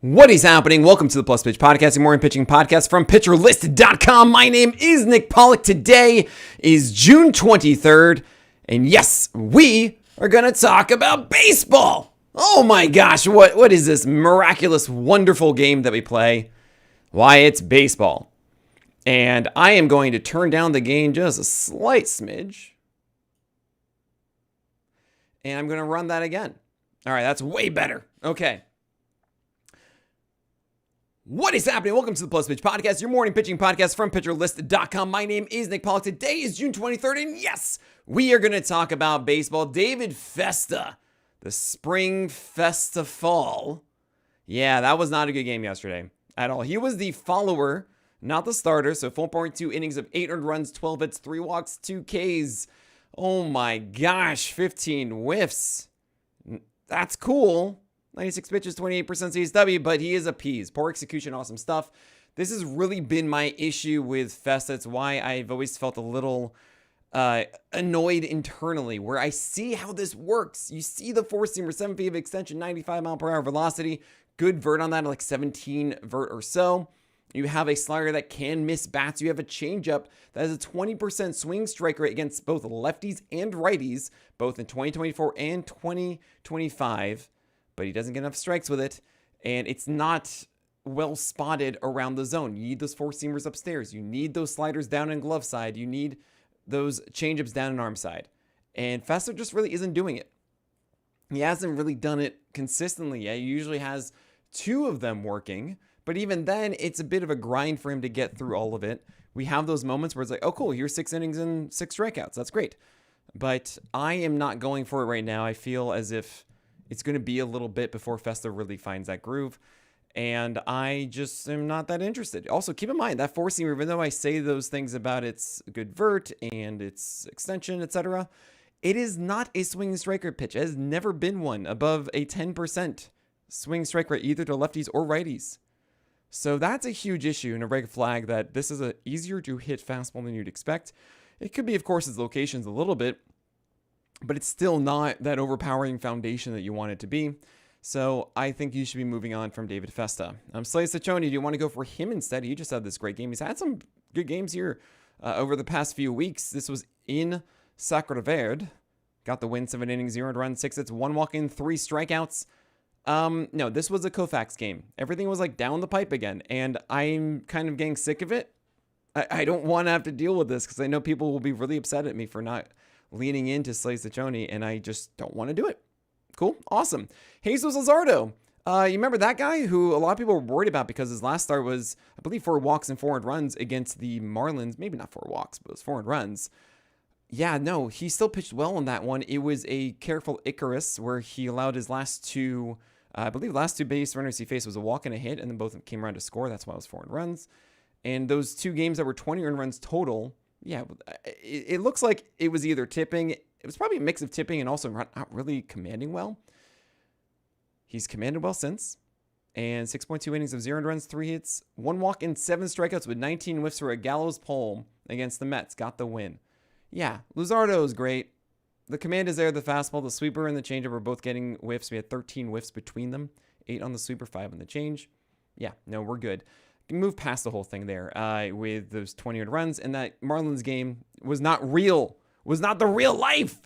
What is happening? Welcome to the Plus Pitch Podcast, a morning pitching podcast from pitcherlist.com. My name is Nick Pollack. Today is June 23rd, and yes, we are going to talk about baseball. Oh my gosh, what is this miraculous, wonderful game that we play? Why, it's baseball. And I am going to turn down the gain just a slight smidge. And I'm going to run that again. All right, that's way better. Okay. What is happening? Welcome to the Plus Pitch Podcast, your morning pitching podcast from pitcherlist.com. My name is Nick Pollack. Today is June 23rd, and yes, we are going to talk about baseball. David Festa, the Spring Festival. Yeah, that was not a good game yesterday at all. He was the follower, not the starter, so 4.2 innings of 8 earned runs, 12 hits, 3 walks, 2 Ks. Oh my gosh, 15 whiffs. That's cool. 96 pitches, 28% CSW, but he is appeased. Poor execution, awesome stuff. This has really been my issue with Festa. It's why I've always felt a little annoyed internally, where I see how this works. You see the four-seamer, 7 feet of extension, 95 mile per hour velocity, good vert on that, like 17 vert or so. You have a slider that can miss bats. You have a changeup that has a 20% swing strike rate against both lefties and righties, both in 2024 and 2025. But he doesn't get enough strikes with it, and it's not well spotted around the zone. You need those four-seamers upstairs. You need those sliders down in glove side. You need those changeups down in arm side. And Festa just really isn't doing it. He hasn't really done it consistently yet. He usually has 2 of them working, but even then, it's a bit of a grind for him to get through all of it. We have those moments where it's like, oh, cool, here's 6 innings and 6 strikeouts. That's great. But I am not going for it right now. I feel as if it's going to be a little bit before Festa really finds that groove. And I just am not that interested. Also, keep in mind that four-seamer, even though I say those things about its good vert and its extension, etc., it is not a swing strike rate pitch. It has never been one above a 10% swing strike rate, either to lefties or righties. So that's a huge issue and a red flag that this is a easier to hit fastball than you'd expect. It could be, of course, its locations a little bit, but it's still not that overpowering foundation that you want it to be. So I think you should be moving on from David Festa. Slay Ciccone, do you want to go for him instead? He just had this great game. He's had some good games here over the past few weeks. This was in Sacre Verde. Got the win, 7 innings, 0 runs, 6 hits, 1 walk in, 3 strikeouts. No, this was a Koufax game. Everything was like down the pipe again, and I'm kind of getting sick of it. I don't want to have to deal with this because I know people will be really upset at me for not leaning into Slay Ciccone, and I just don't want to do it. Cool. Awesome. Jesus Luzardo. You remember that guy who a lot of people were worried about because his last start was, I believe, 4 walks and 4 earned runs against the Marlins. Maybe not 4 walks, but it was 4 earned runs. Yeah, no, he still pitched well in that one. It was a careful Icarus where he allowed his last 2, I believe last 2 base runners he faced was a walk and a hit, and then both came around to score. That's why it was 4 earned runs. And those 2 games that were 20 earned runs total, yeah, it looks like it was either tipping. It was probably a mix of tipping and also not really commanding well. He's commanded well since. And 6.2 innings of 0 earned runs, 3 hits, 1 walk, and 7 strikeouts with 19 whiffs for a gallows pole against the Mets. Got the win. Yeah, Luzardo is great. The command is there. The fastball, the sweeper, and the changeup were both getting whiffs. We had 13 whiffs between them. 8 on the sweeper, 5 on the change. Yeah, no, we're good. Move past the whole thing there with those 20 earned runs, and that Marlins game was not real, was not the real life.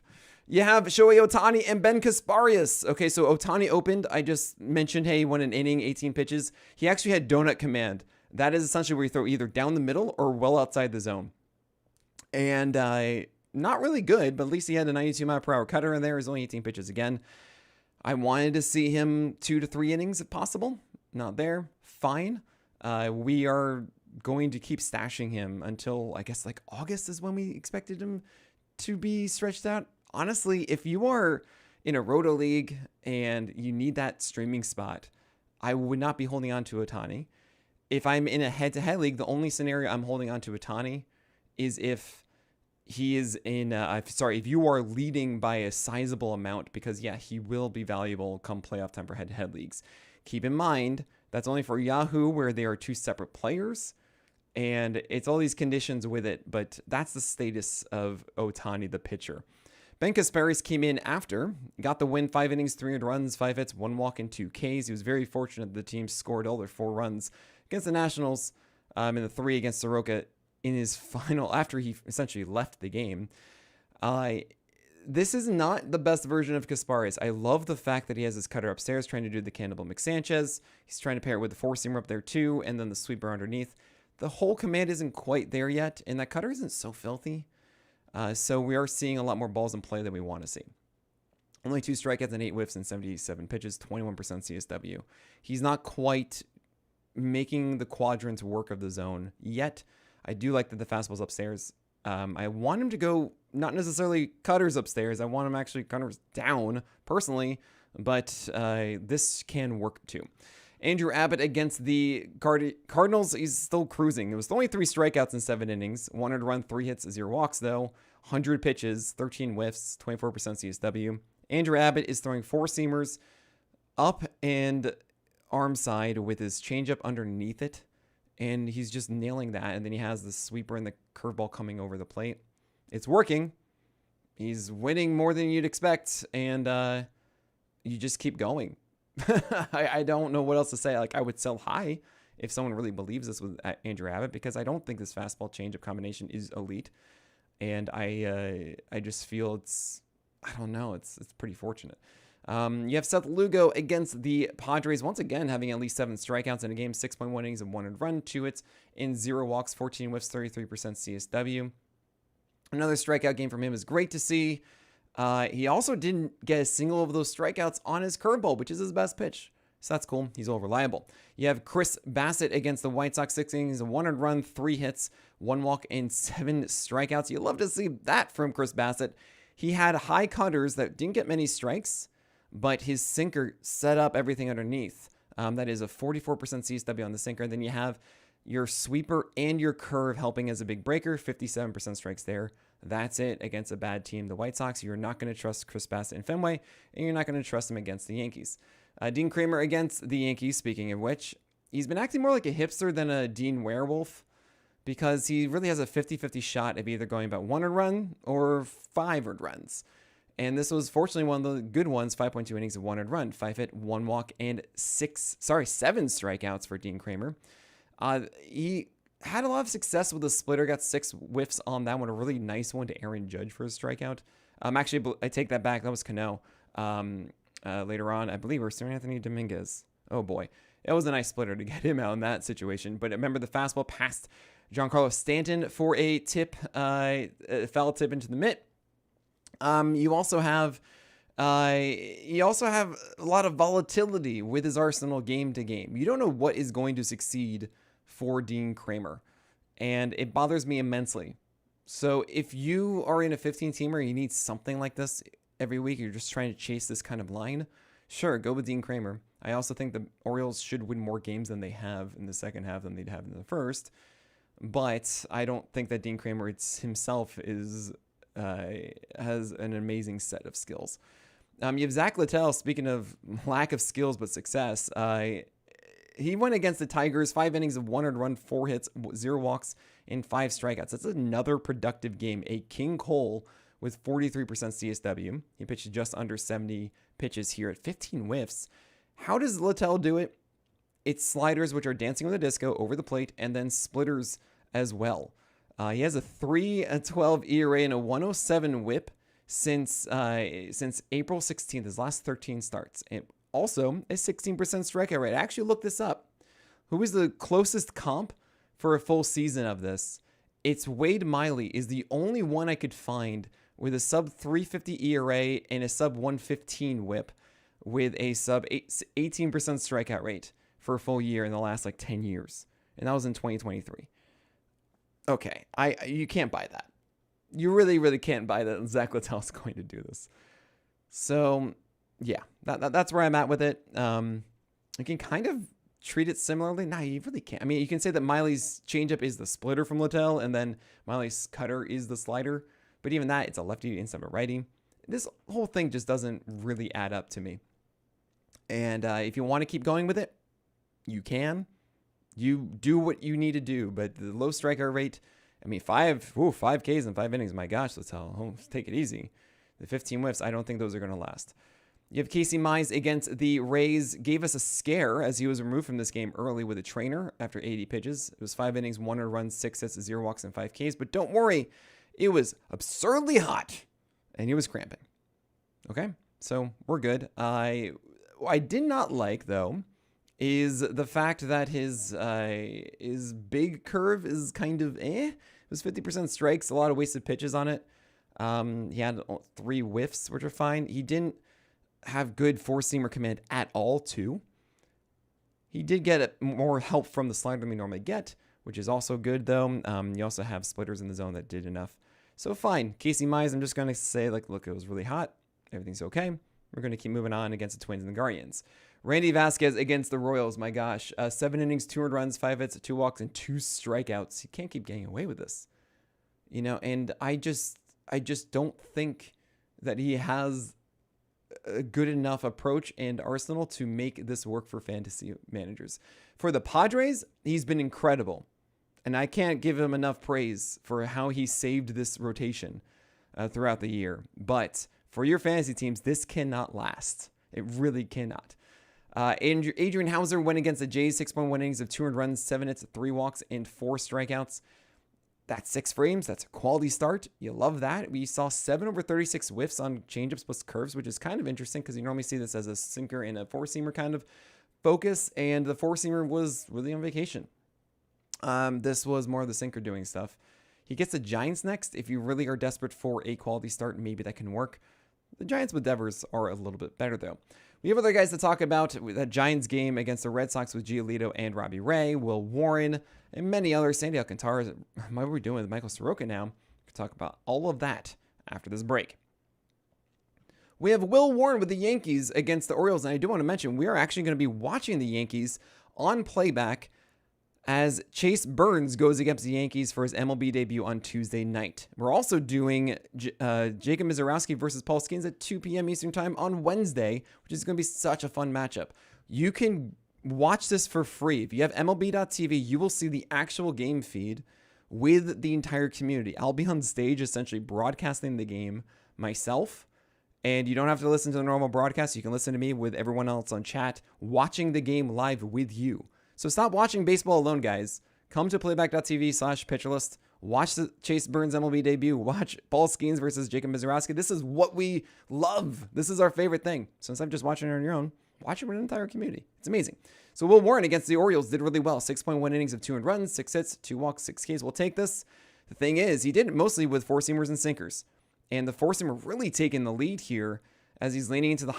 You have Shohei Ohtani and Ben Kasparius. Okay, so Ohtani opened. I just mentioned, hey, he won an inning, 18 pitches. He actually had donut command. That is essentially where you throw either down the middle or well outside the zone. And not really good, but at least he had a 92 mile per hour cutter in there. He's only 18 pitches again. I wanted to see him 2 to 3 innings if possible. Not there. Fine. We are going to keep stashing him until, I guess, like August is when we expected him to be stretched out. Honestly, if you are in a roto league and you need that streaming spot, I would not be holding on to Ohtani. If I'm in a head-to-head league, the only scenario I'm holding on to Ohtani is if he is in, if you are leading by a sizable amount, because yeah, he will be valuable come playoff time for head-to-head leagues. Keep in mind, that's only for Yahoo, where they are 2 separate players, and it's all these conditions with it, but that's the status of Ohtani, the pitcher. Ben Kasparis came in after, got the win, 5 innings, 3 earned runs, 5 hits, 1 walk, and 2 Ks. He was very fortunate the team scored all their 4 runs against the Nationals in the 3 against Soroka in his final, after he essentially left the game. This is not the best version of Kasparis. I love the fact that he has his cutter upstairs trying to do the Cannibal McSanchez. He's trying to pair it with the 4-seamer up there too, and then the sweeper underneath. The whole command isn't quite there yet, and that cutter isn't so filthy. So we are seeing a lot more balls in play than we want to see. Only 2 strikeouts and 8 whiffs in 77 pitches, 21% CSW. He's not quite making the quadrants work of the zone yet. I do like that the fastball's upstairs. I want him to go not necessarily cutters upstairs. I want him actually cutters down personally, but this can work too. Andrew Abbott against the Cardinals, he's still cruising. It was only 3 strikeouts in 7 innings. 1 run, 3 hits, 0 walks though. 100 pitches, 13 whiffs, 24% CSW. Andrew Abbott is throwing 4-seamers up and arm side with his changeup underneath it. And he's just nailing that. And then he has the sweeper and the curveball coming over the plate. It's working. He's winning more than you'd expect. And you just keep going. I don't know what else to say. Like, I would sell high if someone really believes this with Andrew Abbott, because I don't think this fastball changeup combination is elite. And I just feel I don't know, it's pretty fortunate. You have Seth Lugo against the Padres, once again having at least 7 strikeouts in a game, 6.1 innings and 1 earned run, 2 hits in 0 walks, 14 whiffs, 33% CSW. Another strikeout game from him is great to see. He also didn't get a single of those strikeouts on his curveball, which is his best pitch. So that's cool. He's all reliable. You have Chris Bassett against the White Sox, 6 innings, 1 earned run, 3 hits, 1 walk, and 7 strikeouts. You love to see that from Chris Bassett. He had high cutters that didn't get many strikes, but his sinker set up everything underneath. That is a 44% CSW on the sinker. Then you have your sweeper and your curve helping as a big breaker, 57% strikes there. That's it against a bad team, the White Sox. You're not going to trust Chris Bassett in Fenway, and you're not going to trust him against the Yankees. Dean Kramer against the Yankees, speaking of which, he's been acting more like a hipster than a Dean werewolf, because he really has a 50-50 shot of either going about 1 earned run or 5 earned runs. And this was fortunately one of the good ones, 5.2 innings of 1 earned run, 5 hit, 1 walk, and 7 strikeouts for Dean Kramer. He had a lot of success with the splitter, got 6 whiffs on that one, a really nice one to Aaron Judge for his strikeout. Actually, I take that back. That was Cano. Later on, I believe, or Sir Anthony Dominguez. Oh boy. It was a nice splitter to get him out in that situation. But remember, the fastball passed Giancarlo Stanton for a tip, a foul tip into the mitt. You also have a lot of volatility with his arsenal game to game. You don't know what is going to succeed for Dean Kramer, and it bothers me immensely. So if you are in a 15-teamer, you need something like this every week, you're just trying to chase this kind of line, sure, go with Dean Kramer. I also think the Orioles should win more games than they have in the second half than they'd have in the first, but I don't think that Dean Kramer himself has an amazing set of skills. You have Zach Littell, speaking of lack of skills but success, he went against the Tigers, 5 innings of 1 earned run, 4 hits, 0 walks, and 5 strikeouts. That's another productive game. A King Cole with 43% CSW. He pitched just under 70 pitches here at 15 whiffs. How does Littell do it? It's sliders, which are dancing with a disco over the plate, and then splitters as well. He has a 3.12 ERA and a 107 WHIP since April 16th, his last 13 starts. And also a 16% strikeout rate. I actually looked this up. Who is the closest comp for a full season of this? It's Wade Miley is the only one I could find with a sub 350 ERA and a sub 115 WHIP with a sub 18% strikeout rate for a full year in the last 10 years. And that was in 2023. Okay, you can't buy that. You really, really can't buy that Zach Littell's going to do this. So, yeah, that's where I'm at with it. You can kind of treat it similarly. No, you really can't. I mean, you can say that Miley's changeup is the splitter from Littell, and then Miley's cutter is the slider. But even that, it's a lefty instead of a righty. This whole thing just doesn't really add up to me. And if you want to keep going with it, you can. You do what you need to do. But the low strikeout rate, I mean, 5 Ks in 5 innings. My gosh, Littell, take it easy. The 15 whiffs, I don't think those are going to last. You have Casey Mize against the Rays. Gave us a scare as he was removed from this game early with a trainer after 80 pitches. It was 5 innings, 1 run, 6 hits, 0 walks, and 5 Ks. But don't worry, it was absurdly hot, and he was cramping. Okay, so we're good. I did not like, though, is the fact that his big curve is kind of It was 50% strikes, a lot of wasted pitches on it. He had 3 whiffs, which are fine. He didn't have good four-seamer command at all, too. He did get more help from the slider than we normally get, which is also good, though. You also have splitters in the zone that did enough. So fine. Casey Mize, I'm just going to say, like, look, it was really hot. Everything's okay. We're going to keep moving on against the Twins and the Guardians. Randy Vasquez against the Royals, my gosh. 7 innings, 2 runs, 5 hits, 2 walks, and 2 strikeouts. He can't keep getting away with this. You know, and I just don't think that he has a good enough approach and arsenal to make this work for fantasy managers. For the Padres, he's been incredible. And I can't give him enough praise for how he saved this rotation throughout the year. But for your fantasy teams, this cannot last. It really cannot. Adrian Hauser went against the Jays, 6.1 innings of 2 runs, 7 hits, 3 walks, and 4 strikeouts. That's 6 frames. That's a quality start. You love that. We saw 7 over 36 whiffs on changeups plus curves, which is kind of interesting because you normally see this as a sinker and a four-seamer kind of focus, and the four-seamer was really on vacation. This was more of the sinker doing stuff. He gets the Giants next. If you really are desperate for a quality start, maybe that can work. The Giants with Devers are a little bit better, though. We have other guys to talk about. That Giants game against the Red Sox with Giolito and Robbie Ray, Will Warren, and many others. Sandy Alcantara. What are we doing with Michael Soroka now? We can talk about all of that after this break. We have Will Warren with the Yankees against the Orioles. And I do want to mention, we are actually going to be watching the Yankees on playback as Chase Burns goes against the Yankees for his MLB debut on Tuesday night. We're also doing Jacob Misiorowski versus Paul Skeens at 2 p.m. Eastern Time on Wednesday, which is going to be such a fun matchup. You can watch this for free. If you have MLB.tv, you will see the actual game feed with the entire community. I'll be on stage essentially broadcasting the game myself, and you don't have to listen to the normal broadcast. You can listen to me with everyone else on chat, watching the game live with you. So stop watching baseball alone, guys. Come to playback.tv/pitcherlist. Watch the Chase Burns MLB debut. Watch Paul Skeens versus Jacob Misiorowski. This is what we love. This is our favorite thing. So instead of just watching it on your own, watch it with an entire community. It's amazing. So Will Warren against the Orioles did really well. 6.1 innings of 2 runs, 6 hits, 2 walks, 6 Ks. We'll take this. The thing is, he did it mostly with four-seamers and sinkers. And the four-seamer really taking the lead here as he's leaning into the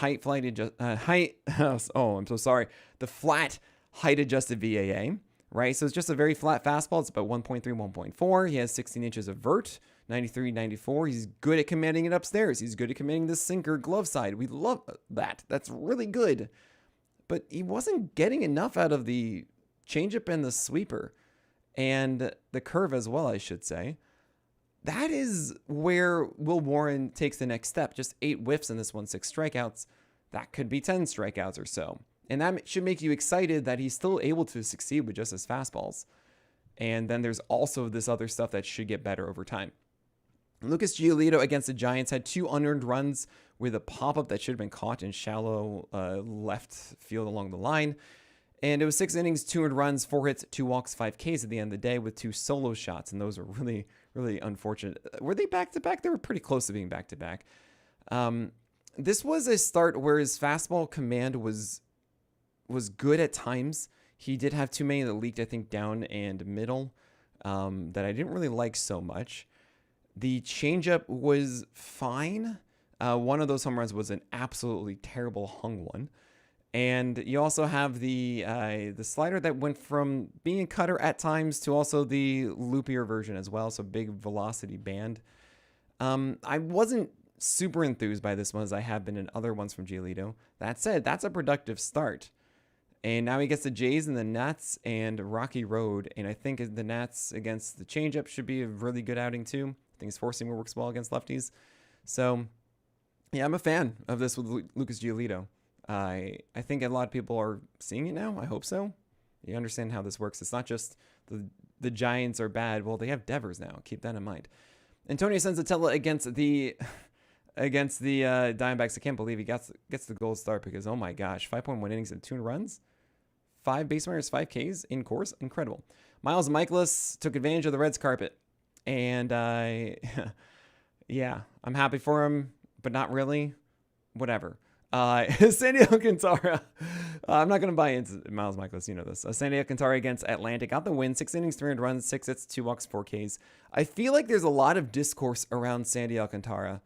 the flat height-adjusted VAA, right? So it's just a very flat fastball. It's about 1.3, 1.4. He has 16 inches of vert, 93, 94. He's good at commanding it upstairs. He's good at commanding the sinker glove side. We love that. That's really good. But he wasn't getting enough out of the changeup and the sweeper and the curve as well, I should say. That is where Will Warren takes the next step. Just 8 whiffs in this one, 6 strikeouts. That could be 10 strikeouts or so. And that should make you excited that he's still able to succeed with just his fastballs. And then there's also this other stuff that should get better over time. Lucas Giolito against the Giants had 2 unearned runs with a pop-up that should have been caught in shallow left field along the line. And it was 6 innings, 2 earned runs, 4 hits, 2 walks, 5 Ks at the end of the day with 2 solo shots. And those are really, really unfortunate. Were they back-to-back? They were pretty close to being back-to-back. This was a start where his fastball command was good at times. He did have too many that leaked, I think, down and middle that I didn't really like so much. The changeup was fine. One of those home runs was an absolutely terrible hung one. And you also have the slider that went from being a cutter at times to also the loopier version as well. So big velocity band. I wasn't super enthused by this one as I have been in other ones from Giolito. That said, that's a productive start. And now he gets the Jays and the Nats and Rocky Road. And I think the Nats against the changeup should be a really good outing too. I think his four-seamer works well against lefties. So, yeah, I'm a fan of this with Lucas Giolito. I think a lot of people are seeing it now. I hope so. You understand how this works. It's not just the Giants are bad. Well, they have Devers now. Keep that in mind. Antonio Senzatella against the against the Diamondbacks. I can't believe he gets the gold start because, oh my gosh, 5.1 innings and 2 runs, 5 base runners, 5 Ks in course. Incredible. Miles Michaelis took advantage of the Reds carpet. And yeah, I'm happy for him, but not really. Whatever. Sandy Alcantara. I'm not going to buy into Miles Michaelis. You know this. Sandy Alcantara against Atlanta got the win. 6 innings, 300 runs, 6 hits, 2 walks, 4 Ks. I feel like there's a lot of discourse around Sandy Alcantara.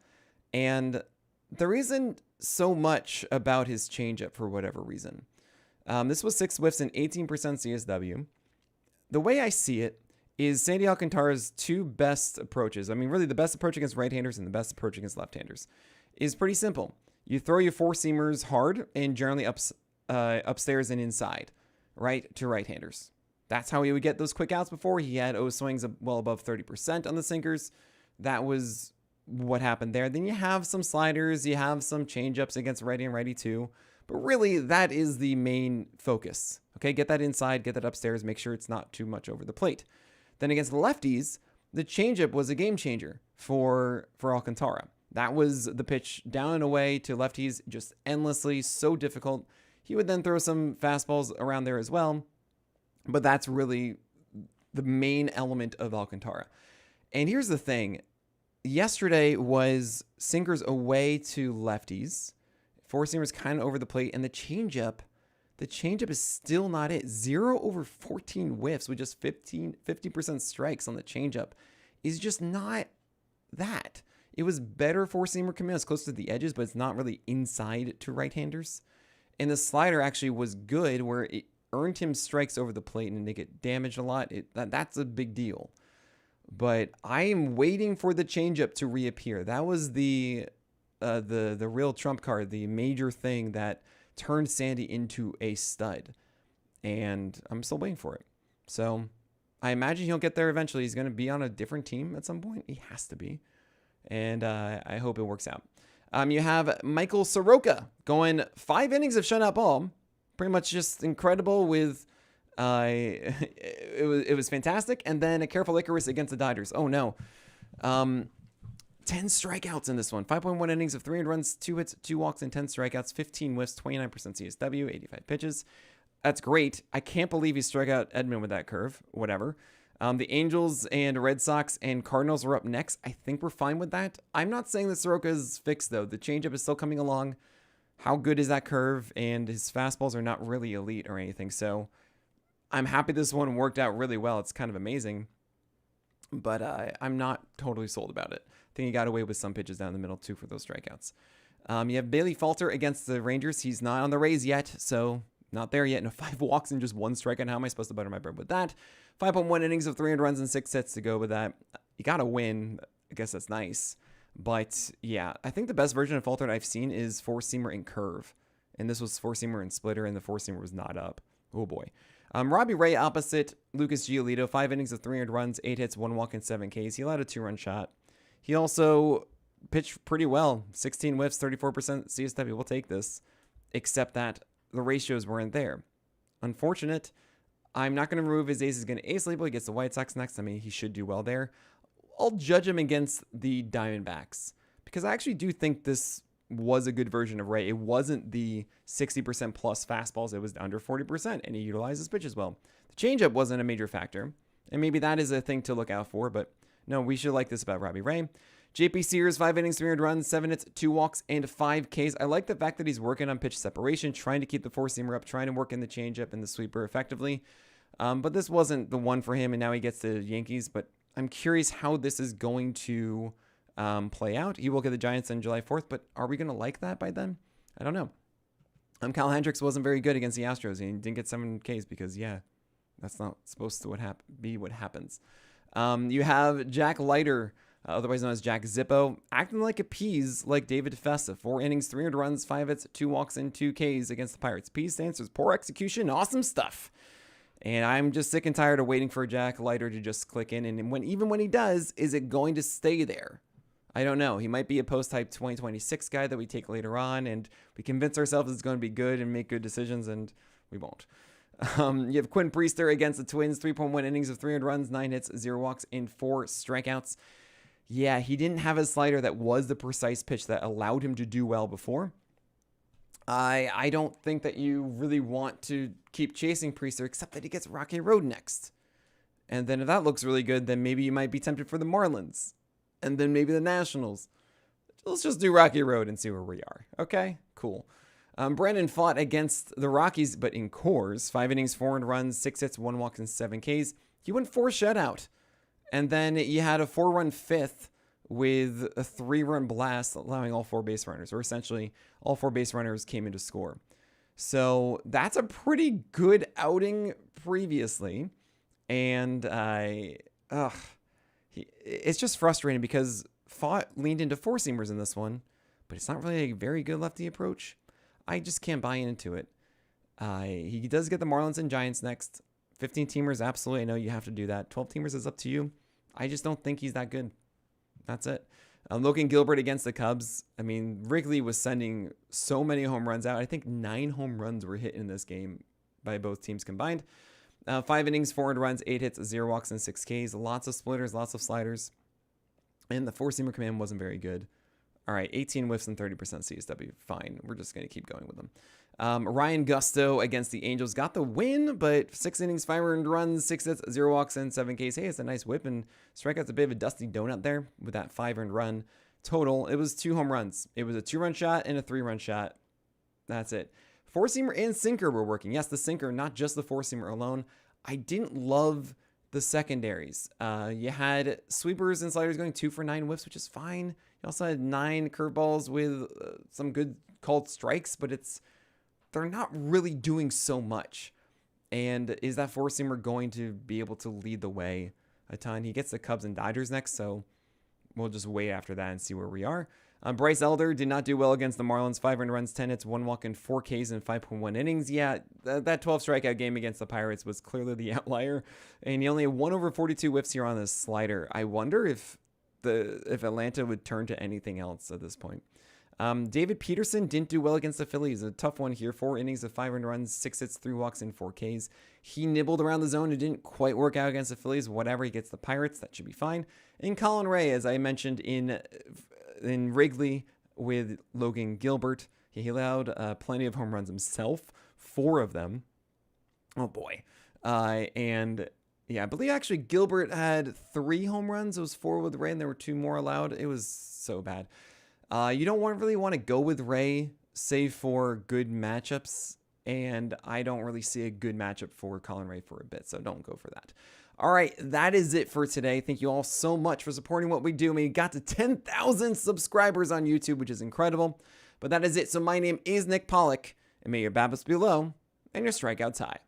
And there isn't so much about his changeup for whatever reason. This was 6 whiffs and 18% CSW. The way I see it is Sandy Alcantara's 2 best approaches. I mean, really the best approach against right-handers and the best approach against left-handers is pretty simple. You throw your 4-seamers hard and generally upstairs and inside, right, to right-handers. That's how he would get those quick outs before. He had O swings well above 30% on the sinkers. That was what happened there. Then you have some sliders, you have some changeups against righty and righty too. But really, that is the main focus. Okay, get that inside, get that upstairs, make sure it's not too much over the plate. Then against the lefties, the changeup was a game changer for Alcantara. That was the pitch down and away to lefties, just endlessly, so difficult. He would then throw some fastballs around there as well. But that's really the main element of Alcantara. And here's the thing. Yesterday was sinkers away to lefties. 4-seamers kind of over the plate. And the changeup is still not it. 0 over 14 whiffs with just 50% strikes on the changeup is just not that. It was better 4-seamer coming as close to the edges, but it's not really inside to right-handers. And the slider actually was good where it earned him strikes over the plate and they get damaged a lot. That's a big deal. But I am waiting for the changeup to reappear. That was the real trump card, the major thing that turned Sandy into a stud. And I'm still waiting for it. So I imagine he'll get there eventually. He's going to be on a different team at some point. He has to be. And I hope it works out. You have Michael Soroka going 5 innings of shutout ball. Pretty much just incredible with... it was fantastic. And then a careful Icarus against the Dodgers. Oh, no. 10 strikeouts in this one. 5.1 innings of 300 runs, 2 hits, 2 walks, and 10 strikeouts, 15 whiffs, 29% CSW, 85 pitches. That's great. I can't believe he struck out Edman with that curve. Whatever. The Angels and Red Sox and Cardinals are up next. I think we're fine with that. I'm not saying that Soroka is fixed, though. The changeup is still coming along. How good is that curve? And his fastballs are not really elite or anything. So I'm happy this one worked out really well. It's kind of amazing. But I'm not totally sold about it. I think he got away with some pitches down the middle, too, for those strikeouts. You have Bailey Falter against the Rangers. He's not on the Rays yet, so not there yet. No, 5 walks and just 1 strikeout. How am I supposed to butter my bread with that? 5.1 innings of 300 runs and 6 hits to go with that. You got to win. I guess that's nice. But, yeah, I think the best version of Falter I've seen is 4-seamer and curve. And this was 4-seamer and splitter, and the 4-seamer was not up. Oh, boy. Robbie Ray opposite Lucas Giolito. 5 innings of 300 runs, 8 hits, 1 walk, and 7 Ks. He allowed a 2-run shot. He also pitched pretty well. 16 whiffs, 34% CSW. We'll take this. Except that the ratios weren't there. Unfortunate. I'm not going to remove his ace. He's going to ace label. He gets the White Sox next. I mean, he should do well there. I'll judge him against the Diamondbacks because I actually do think this was a good version of Ray. It wasn't the 60% plus fastballs. It was under 40%, and he utilized his pitches well. The changeup wasn't a major factor, and maybe that is a thing to look out for, but no, we should like this about Robbie Ray. JP Sears, 5 innings, 300 runs, 7 hits, 2 walks, and 5 Ks. I like the fact that he's working on pitch separation, trying to keep the 4-seamer up, trying to work in the changeup and the sweeper effectively. But this wasn't the one for him, and now he gets the Yankees. But I'm curious how this is going to play out. He will get the Giants on July 4th, but are we going to like that by then? I don't know. Kyle Hendricks wasn't very good against the Astros. He didn't get 7 Ks because, yeah, that's not supposed to be what happens. You have Jack Leiter, otherwise known as Jack Zippo, acting like a Pease like David Festa. 4 innings, 300 runs, 5 hits, 2 walks, and 2 Ks against the Pirates. Pease stands for poor execution, awesome stuff. And I'm just sick and tired of waiting for Jack Leiter to just click in. And even when he does, is it going to stay there? I don't know. He might be a post-type 2026 guy that we take later on, and we convince ourselves it's going to be good and make good decisions, and we won't. You have Quinn Priester against the Twins, 3.1 innings of 300 runs, 9 hits, 0 walks, and 4 strikeouts. yeah, he didn't have a slider that was the precise pitch that allowed him to do well before. I don't think that you really want to keep chasing Priester, except that he gets Rocky Road next. And then if that looks really good, then maybe you might be tempted for the Marlins. And then maybe the Nationals. Let's just do Rocky Road and see where we are. Okay, cool. Brandon fought against the Rockies, but in cores. 5 innings, 4 earned runs, 6 hits, 1 walk, and 7 Ks. He went 4 shutout. And then you had a 4-run fifth with a 3-run blast, allowing all 4 base runners. Or essentially, all 4 base runners came in to score. So that's a pretty good outing previously. And it's just frustrating because Fought leaned into 4-seamers in this one, but it's not really a very good lefty approach. I just can't buy into it. He does get the Marlins and Giants next. 15-teamers, absolutely. I know you have to do that. 12-teamers is up to you. I just don't think he's that good. That's it. Logan Gilbert against the Cubs. I mean, Wrigley was sending so many home runs out. I think 9 home runs were hit in this game by both teams combined. 5 innings, 4 earned runs, 8 hits, 0 walks, and 6 Ks. Lots of splitters, lots of sliders. And the 4-seamer command wasn't very good. All right, 18 whiffs and 30% CSW. Fine. We're just going to keep going with them. Ryan Gusto against the Angels got the win, but 6 innings, 5 earned runs, 6 hits, 0 walks, and 7 Ks. Hey, it's a nice whip, and strikeout's a bit of a dusty donut there with that 5 earned run. Total, it was 2 home runs. It was a 2-run shot and a 3-run shot. That's it. 4-seamer and sinker were working. Yes, the sinker, not just the 4-seamer alone. I didn't love the secondaries. You had sweepers and sliders going 2 for 9 whiffs, which is fine. You also had 9 curveballs with some good called strikes, but they're not really doing so much. And is that 4-seamer going to be able to lead the way a ton? He gets the Cubs and Dodgers next, so we'll just wait after that and see where we are. Bryce Elder did not do well against the Marlins. 5 earned runs, 10 hits, 1 walk, and 4 Ks in 5.1 innings. Yeah, that 12 strikeout game against the Pirates was clearly the outlier. And he only had 1 over 42 whiffs here on this slider. I wonder if Atlanta would turn to anything else at this point. David Peterson didn't do well against the Phillies. A tough one here. 4 innings of 5 earned runs, 6 hits, 3 walks, and 4 Ks. He nibbled around the zone. It didn't quite work out against the Phillies. Whatever, he gets the Pirates. That should be fine. And Colin Ray, as I mentioned in Wrigley with Logan Gilbert, he allowed plenty of home runs himself. 4 of them. Oh, boy. And yeah, I believe actually Gilbert had 3 home runs. It was 4 with Ray, and there were 2 more allowed. It was so bad. You don't really want to go with Ray, save for good matchups, and I don't really see a good matchup for Colin Ray for a bit, so don't go for that. All right, that is it for today. Thank you all so much for supporting what we do. We got to 10,000 subscribers on YouTube, which is incredible. But that is it. So my name is Nick Pollack, and may your BABIPs be low and your strikeouts high.